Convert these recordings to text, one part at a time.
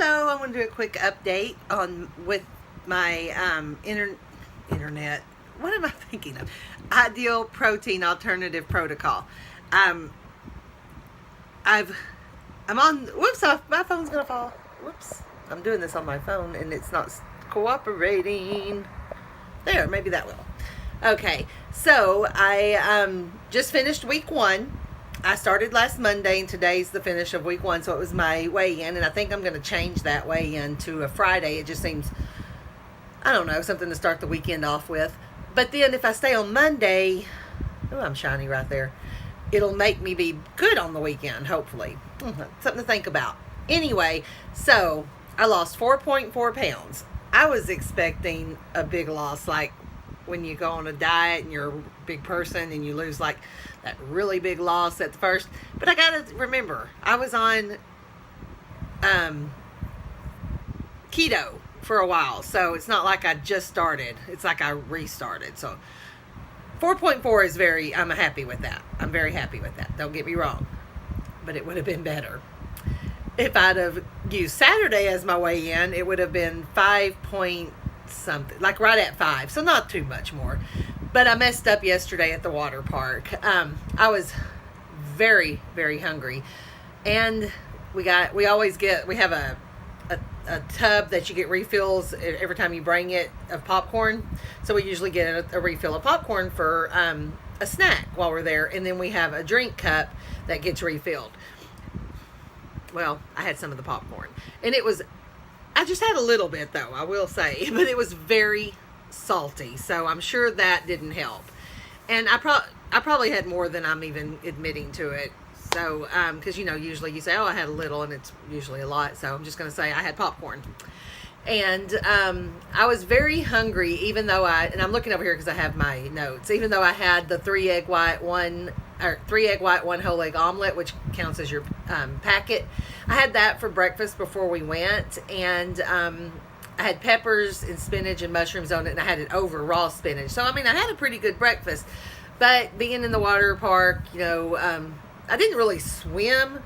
Hello, I want to do a quick update on with my internet. What am I thinking of? Ideal protein alternative protocol. I'm on. Whoops! My phone's gonna fall. Whoops! I'm doing this on my phone and it's not cooperating. There, maybe that will. Okay, so I just finished week 1. I started last Monday, and today's the finish of week 1, so it was my weigh-in, and I think I'm going to change that weigh-in to a Friday. It just seems, I don't know, something to start the weekend off with. But then if I stay on Monday, oh, I'm shiny right there, it'll make me be good on the weekend, hopefully. Something to think about. Anyway, so I lost 4.4 pounds. I was expecting a big loss, like when you go on a diet and you're a big person and you lose like that really big loss at the first. But I gotta remember, I was on keto for a while, so it's not like I just started. It's like I restarted. So 4.4 is I'm happy with that. I'm very happy with that. Don't get me wrong. But it would have been better. If I'd have used Saturday as my weigh-in, it would have been 5 point something, like right at 5, so not too much more. But I messed up yesterday at the water park. I was very, very hungry, and we have a tub that you get refills every time you bring it of popcorn. So we usually get a refill of popcorn for a snack while we're there, and then we have a drink cup that gets refilled. Well, I had some of the popcorn, and I just had a little bit, though, I will say, but it was very salty, so I'm sure that didn't help. And I probably had more than I'm even admitting to it. So, because, usually you say, oh, I had a little, and it's usually a lot. So I'm just going to say I had popcorn. And I was very hungry, even though and I'm looking over here because I have my notes, even though I had the 3 egg white, 1 whole egg omelet, which counts as your packet. I had that for breakfast before we went, and I had peppers and spinach and mushrooms on it, and I had it over raw spinach. So, I had a pretty good breakfast. But being in the water park, I didn't really swim,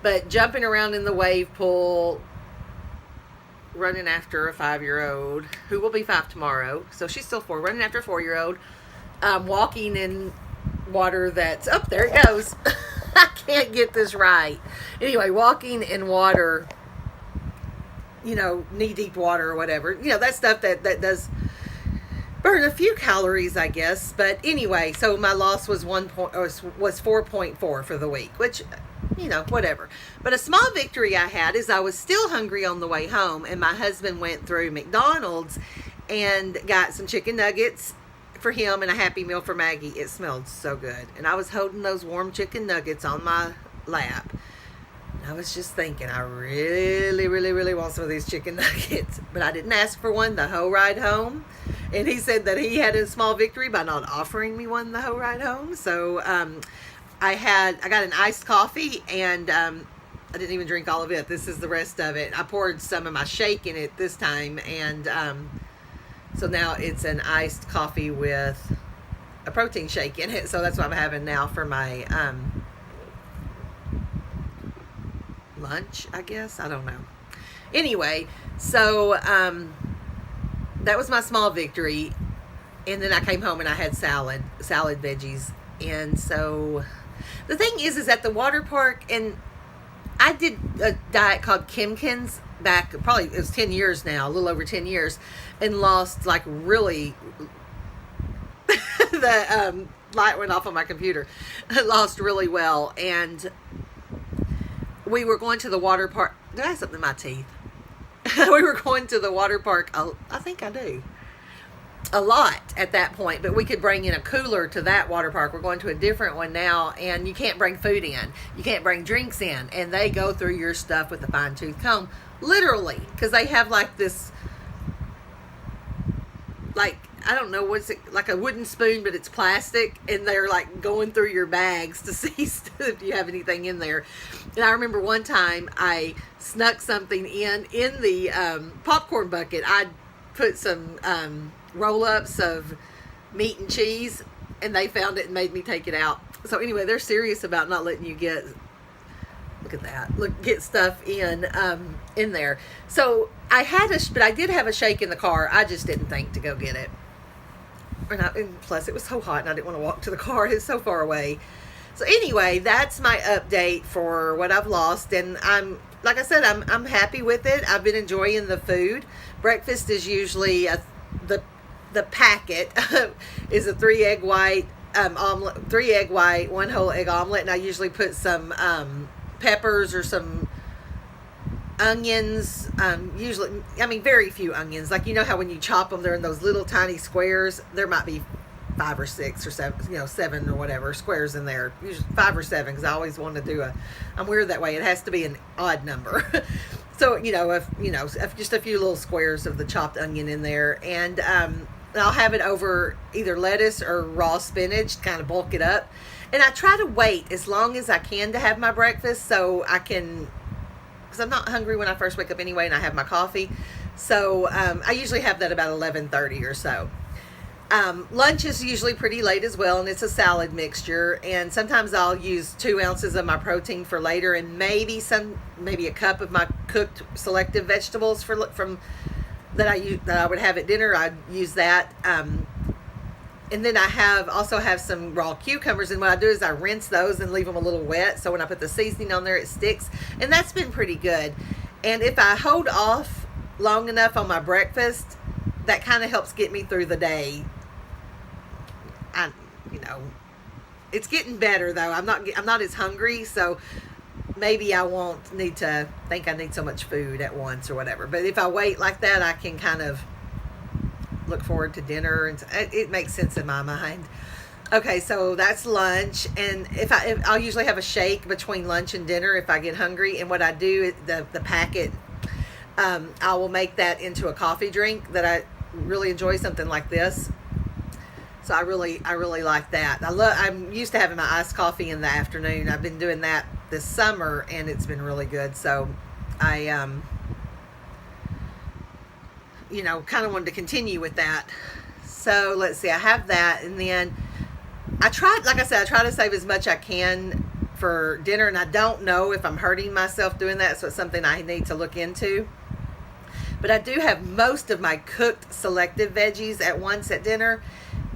but jumping around in the wave pool, running after a 5-year-old, who will be 5 tomorrow, so she's still 4, running after a 4-year-old, walking in water that's, there it goes. I can't get this right. Anyway, walking in water, knee-deep water or whatever, that stuff that does burn a few calories, I guess. But anyway, so my loss was 4.4 for the week, which, whatever. But a small victory I had is I was still hungry on the way home, and my husband went through McDonald's and got some chicken nuggets for him and a Happy Meal for Maggie. It smelled so good, and I was holding those warm chicken nuggets on my lap. I was just thinking, I really, really, really want some of these chicken nuggets, but I didn't ask for one the whole ride home. And he said that he had a small victory by not offering me one the whole ride home. So I got an iced coffee, and I didn't even drink all of it. This is the rest of it. I poured some of my shake in it this time, and so now it's an iced coffee with a protein shake in it. So that's what I'm having now for my lunch, I guess. I don't know. Anyway, so that was my small victory. And then I came home and I had salad veggies. And so the thing is at the water park, and I did a diet called Kimkins back, probably it was 10 years now, a little over 10 years, and lost like really the light went off on my computer. I lost really well, and we were going to the water park. Did I have something in my teeth? We were going to the water park, I think I do, a lot at that point, but we could bring in a cooler to that water park. We're going to a different one now, and you can't bring food in. You can't bring drinks in, and they go through your stuff with a fine-tooth comb, literally, because they have like this, like, I don't know, what's it, like a wooden spoon, but it's plastic, and they're like going through your bags to see if you have anything in there. And I remember one time I snuck something in the popcorn bucket. I put some roll-ups of meat and cheese, and they found it and made me take it out. So anyway, they're serious about not letting you get Look at that. Look, get stuff in there. So but I did have a shake in the car. I just didn't think to go get it. And plus, it was so hot, and I didn't want to walk to the car. It's so far away. So anyway, that's my update for what I've lost, and like I said, I'm happy with it. I've been enjoying the food. Breakfast is usually the packet is a 3-egg white omelet, 3-egg white, 1 whole egg omelet, and I usually put some peppers or some onions. Usually, I mean, very few onions. Like, you know how when you chop them, they're in those little tiny squares. There might be 5 or 6 or 7, 7 or whatever squares in there. Usually 5 or 7, because I always want to do I'm weird that way. It has to be an odd number. So, if just a few little squares of the chopped onion in there, and I'll have it over either lettuce or raw spinach to kind of bulk it up. And I try to wait as long as I can to have my breakfast, so I can, because I'm not hungry when I first wake up anyway, and I have my coffee. So I usually have that about 11:30 or so. Lunch is usually pretty late as well, and it's a salad mixture. And sometimes I'll use 2 ounces of my protein for later, and maybe a cup of my cooked selective vegetables that I would have at dinner. I'd use that. And then I also have some raw cucumbers, and what I do is I rinse those and leave them a little wet, so when I put the seasoning on there, it sticks. And that's been pretty good. And if I hold off long enough on my breakfast, that kind of helps get me through the day. It's getting better though. I'm not as hungry, so maybe I won't need to think I need so much food at once or whatever. But if I wait like that, I can kind of look forward to dinner, and it makes sense in my mind. Okay, so that's lunch, and I'll usually have a shake between lunch and dinner if I get hungry. And what I do, the packet, I will make that into a coffee drink that I really enjoy, something like this. So I really like that. I'm used to having my iced coffee in the afternoon. I've been doing that this summer, and it's been really good. So I kind of wanted to continue with that. So let's see, I have that, and then I try to save as much I can for dinner, and I don't know if I'm hurting myself doing that, so it's something I need to look into. But I do have most of my cooked selective veggies at once at dinner,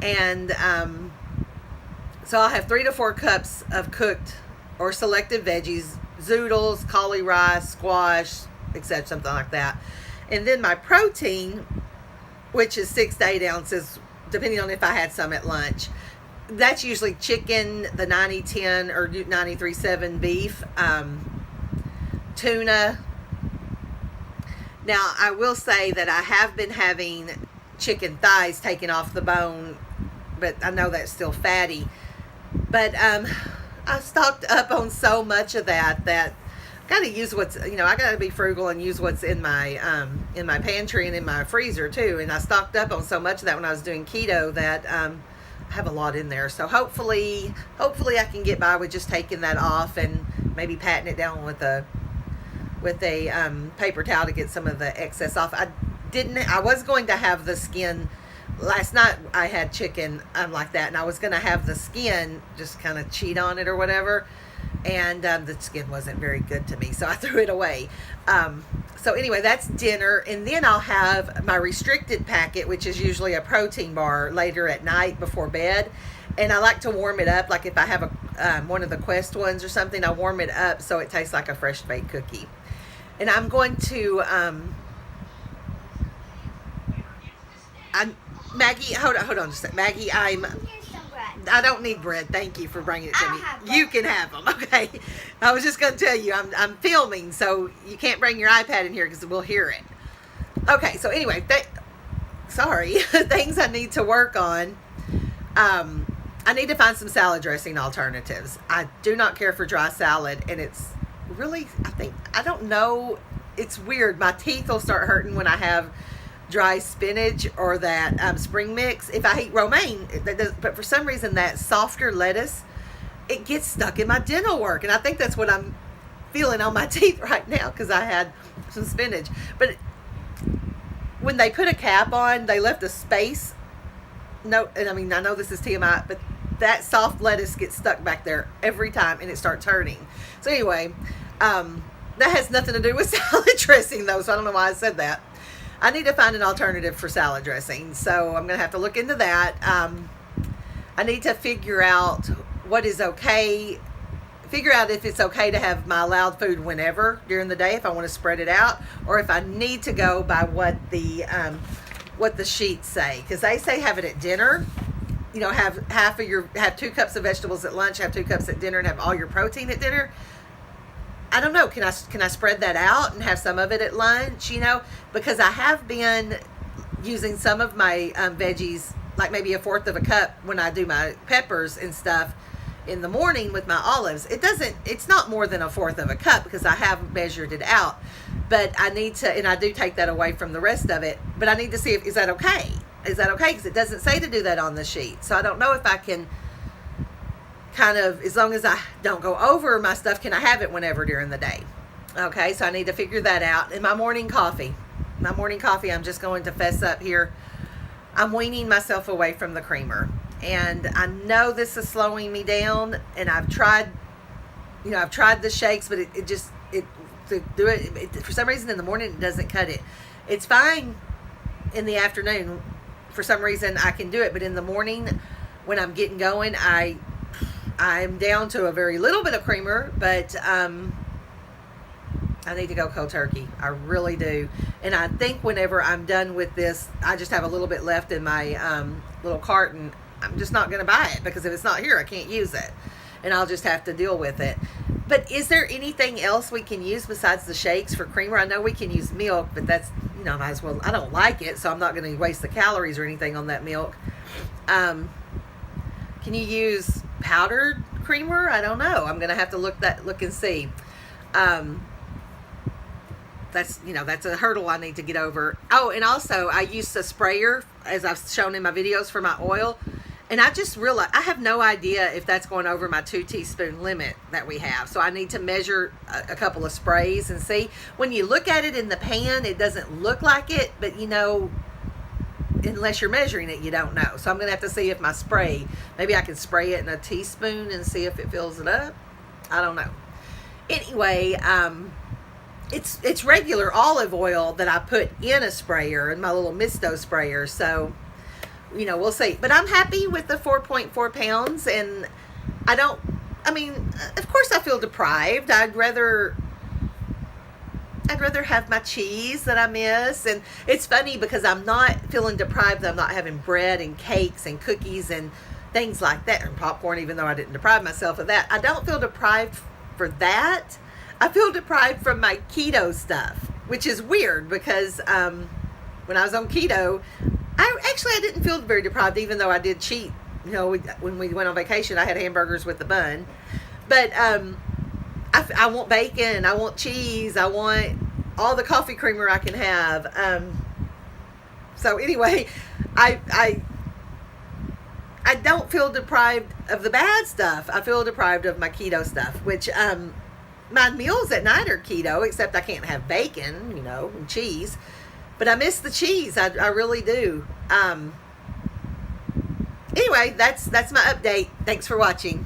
and so I'll have 3 to 4 cups of cooked or selective veggies, zoodles, cauli rice, squash, etc., something like that. And then my protein, which is 6 to 8 ounces, depending on if I had some at lunch. That's usually chicken, the 90-10 or 93-7 beef, tuna. Now, I will say that I have been having chicken thighs taken off the bone, but I know that's still fatty. But I stocked up on so much of that I gotta use I gotta be frugal and use what's in my pantry and in my freezer too. And I stocked up on so much of that when I was doing keto that I have a lot in there. So hopefully I can get by with just taking that off and maybe patting it down with a paper towel to get some of the excess off. I was going to have the skin. Last night I had chicken like that, and I was going to have the skin, just kind of cheat on it or whatever, and the skin wasn't very good to me, so I threw it away. So anyway, that's dinner, and then I'll have my restricted packet, which is usually a protein bar later at night before bed, and I like to warm it up. Like if I have one of the Quest ones or something, I warm it up so it tastes like a fresh baked cookie. And I'm going to Maggie, hold on just a second. Maggie, I don't need bread. Thank you for bringing it to me. You can have them. Okay. I was just going to tell you, I'm filming, so you can't bring your iPad in here because we'll hear it. Okay. So anyway, things I need to work on. I need to find some salad dressing alternatives. I do not care for dry salad, and it's really, I don't know. It's weird. My teeth will start hurting when I have dry spinach or that spring mix. If I eat romaine, but for some reason that softer lettuce, it gets stuck in my dental work, and I think that's what I'm feeling on my teeth right now because I had some spinach. But when they put a cap on, they left a space. No, and I mean, I know this is TMI, but that soft lettuce gets stuck back there every time, and it starts hurting. So anyway, That has nothing to do with salad dressing, though, so I don't know why I said that. I need to find an alternative for salad dressing, so I'm going to have to look into that. I need to figure out what is okay. Figure out if it's okay to have my allowed food whenever during the day, if I want to spread it out, or if I need to go by what the sheets say, because they say have it at dinner. You know, have 2 cups of vegetables at lunch, have 2 cups at dinner, and have all your protein at dinner. I don't know. Can I spread that out and have some of it at lunch? You know, because I have been using some of my veggies, like maybe 1/4 of a cup when I do my peppers and stuff in the morning with my olives. It's not more than 1/4 of a cup because I have measured it out. But I need to, and I do take that away from the rest of it. But I need to see is that okay? Is that okay? Because it doesn't say to do that on the sheet. So I don't know if I can kind of, as long as I don't go over my stuff, can I have it whenever during the day? Okay, so I need to figure that out. And my morning coffee, I'm just going to fess up here. I'm weaning myself away from the creamer. And I know this is slowing me down. And I've tried the shakes, but for some reason in the morning it doesn't cut it. It's fine in the afternoon. For some reason I can do it, but in the morning when I'm getting going, I'm down to a very little bit of creamer, but I need to go cold turkey. I really do. And I think whenever I'm done with this, I just have a little bit left in my little carton. I'm just not going to buy it because if it's not here, I can't use it. And I'll just have to deal with it. But is there anything else we can use besides the shakes for creamer? I know we can use milk, but that's, might as well. I don't like it, so I'm not going to waste the calories or anything on that milk. Can you use powdered creamer? I don't know. I'm going to have to look and see. That's a hurdle I need to get over. Oh, and also I use a sprayer, as I've shown in my videos, for my oil. And I just realized I have no idea if that's going over my 2 teaspoon limit that we have. So I need to measure a couple of sprays and see. When you look at it in the pan, it doesn't look like it, but unless you're measuring it, you don't know. So I'm going to have to see if my spray, maybe I can spray it in a teaspoon and see if it fills it up. I don't know. Anyway, it's regular olive oil that I put in a sprayer, in my little Misto sprayer. So, we'll see. But I'm happy with the 4.4 pounds. And of course I feel deprived. I'd rather have my cheese that I miss. And it's funny because I'm not feeling deprived. I'm not having bread and cakes and cookies and things like that, and popcorn, even though I didn't deprive myself of that. I don't feel deprived for that. I feel deprived from my keto stuff, which is weird because when I was on keto, I didn't feel very deprived, even though I did cheat. When we went on vacation, I had hamburgers with the bun. But I want bacon, I want cheese, I want all the coffee creamer I can have. So anyway, I don't feel deprived of the bad stuff. I feel deprived of my keto stuff, which my meals at night are keto, except I can't have bacon, and cheese. But I miss the cheese. I really do. Anyway, that's my update. Thanks for watching.